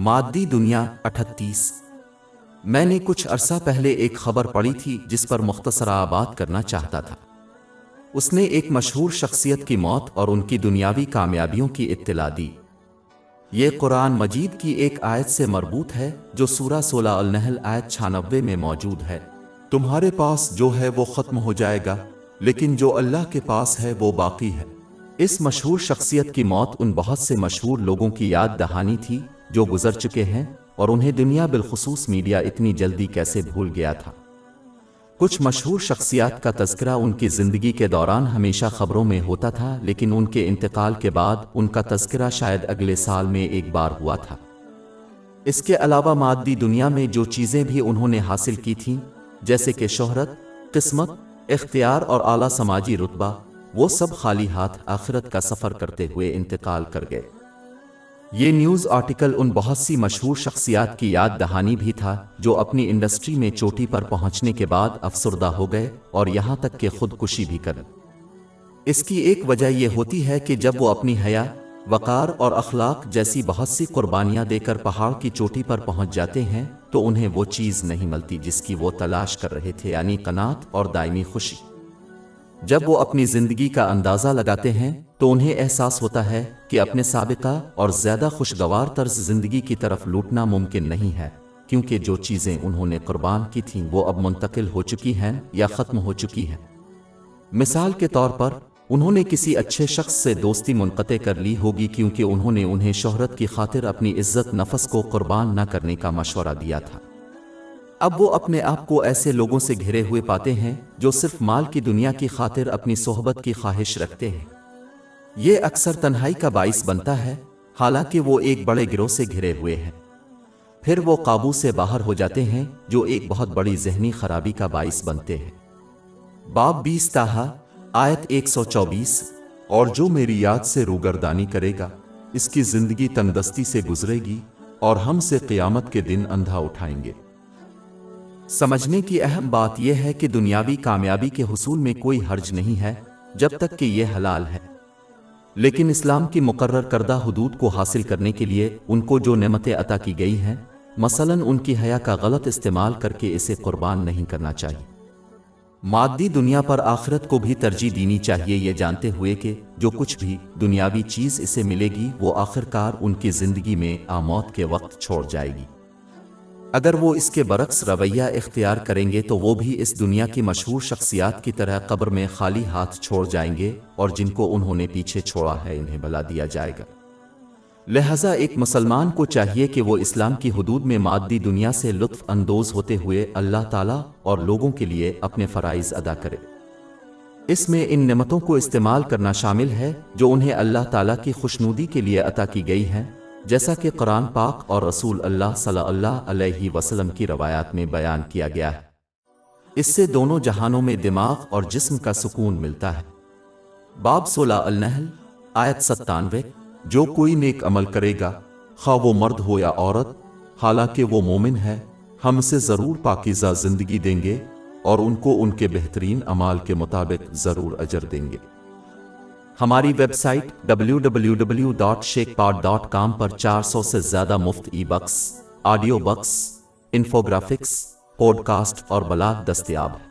مادی دنیا 38۔ میں نے کچھ عرصہ پہلے ایک خبر پڑھی تھی جس پر مختصرہ بات کرنا چاہتا تھا۔ اس نے ایک مشہور شخصیت کی موت اور ان کی دنیاوی کامیابیوں کی اطلاع دی۔ یہ قرآن مجید کی ایک آیت سے مربوط ہے جو سورہ 16 النحل آیت 96 میں موجود ہے۔ تمہارے پاس جو ہے وہ ختم ہو جائے گا، لیکن جو اللہ کے پاس ہے وہ باقی ہے۔ اس مشہور شخصیت کی موت ان بہت سے مشہور لوگوں کی یاد دہانی تھی جو گزر چکے ہیں، اور انہیں دنیا بالخصوص میڈیا اتنی جلدی کیسے بھول گیا تھا۔ کچھ مشہور شخصیات کا تذکرہ ان کی زندگی کے دوران ہمیشہ خبروں میں ہوتا تھا، لیکن ان کے انتقال کے بعد ان کا تذکرہ شاید اگلے سال میں ایک بار ہوا تھا۔ اس کے علاوہ مادی دنیا میں جو چیزیں بھی انہوں نے حاصل کی تھیں، جیسے کہ شہرت، قسمت، اختیار اور اعلیٰ سماجی رتبہ، وہ سب خالی ہاتھ آخرت کا سفر کرتے ہوئے انتقال کر گئے۔ یہ نیوز آرٹیکل ان بہت سی مشہور شخصیات کی یاد دہانی بھی تھا جو اپنی انڈسٹری میں چوٹی پر پہنچنے کے بعد افسردہ ہو گئے اور یہاں تک کہ خودکشی بھی کر۔ اس کی ایک وجہ یہ ہوتی ہے کہ جب وہ اپنی حیا، وقار اور اخلاق جیسی بہت سی قربانیاں دے کر پہاڑ کی چوٹی پر پہنچ جاتے ہیں تو انہیں وہ چیز نہیں ملتی جس کی وہ تلاش کر رہے تھے، یعنی قناعت اور دائمی خوشی۔ جب وہ اپنی زندگی کا اندازہ لگاتے ہیں تو انہیں احساس ہوتا ہے کہ اپنے سابقہ اور زیادہ خوشگوار طرز زندگی کی طرف لوٹنا ممکن نہیں ہے، کیونکہ جو چیزیں انہوں نے قربان کی تھیں وہ اب منتقل ہو چکی ہیں یا ختم ہو چکی ہیں۔ مثال کے طور پر انہوں نے کسی اچھے شخص سے دوستی منقطع کر لی ہوگی کیونکہ انہوں نے انہیں شہرت کی خاطر اپنی عزت نفس کو قربان نہ کرنے کا مشورہ دیا تھا۔ اب وہ اپنے آپ کو ایسے لوگوں سے گھرے ہوئے پاتے ہیں جو صرف مال کی دنیا کی خاطر اپنی صحبت کی خواہش رکھتے ہیں۔ یہ اکثر تنہائی کا باعث بنتا ہے، حالانکہ وہ ایک بڑے گروہ سے گھرے ہوئے ہیں۔ پھر وہ قابو سے باہر ہو جاتے ہیں جو ایک بہت بڑی ذہنی خرابی کا باعث بنتے ہیں۔ باب 20 طٰ آیت 124۔ اور جو میری یاد سے روگردانی کرے گا اس کی زندگی تندرستی سے گزرے گی اور ہم سے قیامت کے دن اندھا اٹھائیں گے۔ سمجھنے کی اہم بات یہ ہے کہ دنیاوی کامیابی کے حصول میں کوئی حرج نہیں ہے جب تک کہ یہ حلال ہے، لیکن اسلام کی مقرر کردہ حدود کو حاصل کرنے کے لیے ان کو جو نعمتیں عطا کی گئی ہیں، مثلاً ان کی حیا کا غلط استعمال کر کے اسے قربان نہیں کرنا چاہیے۔ مادی دنیا پر آخرت کو بھی ترجیح دینی چاہیے، یہ جانتے ہوئے کہ جو کچھ بھی دنیاوی چیز اسے ملے گی وہ آخرکار ان کی زندگی میں موت کے وقت چھوڑ جائے گی۔ اگر وہ اس کے برعکس رویہ اختیار کریں گے تو وہ بھی اس دنیا کی مشہور شخصیات کی طرح قبر میں خالی ہاتھ چھوڑ جائیں گے، اور جن کو انہوں نے پیچھے چھوڑا ہے انہیں بھلا دیا جائے گا۔ لہٰذا ایک مسلمان کو چاہیے کہ وہ اسلام کی حدود میں مادی دنیا سے لطف اندوز ہوتے ہوئے اللہ تعالیٰ اور لوگوں کے لیے اپنے فرائض ادا کرے۔ اس میں ان نعمتوں کو استعمال کرنا شامل ہے جو انہیں اللہ تعالیٰ کی خوشنودی کے لیے عطا کی گئی ہیں، جیسا کہ قرآن پاک اور رسول اللہ صلی اللہ علیہ وسلم کی روایات میں بیان کیا گیا ہے۔ اس سے دونوں جہانوں میں دماغ اور جسم کا سکون ملتا ہے۔ باب 16 النحل آیت 97۔ جو کوئی نیک عمل کرے گا، خواہ وہ مرد ہو یا عورت، حالانکہ وہ مومن ہے، ہم اسے ضرور پاکیزہ زندگی دیں گے اور ان کو ان کے بہترین اعمال کے مطابق ضرور اجر دیں گے۔ ہماری ویب سائٹ www.sheikhpod.com پر 400 سے زیادہ مفت e books, audio books, infographics, podcast اور بلاگ دستیاب ہے۔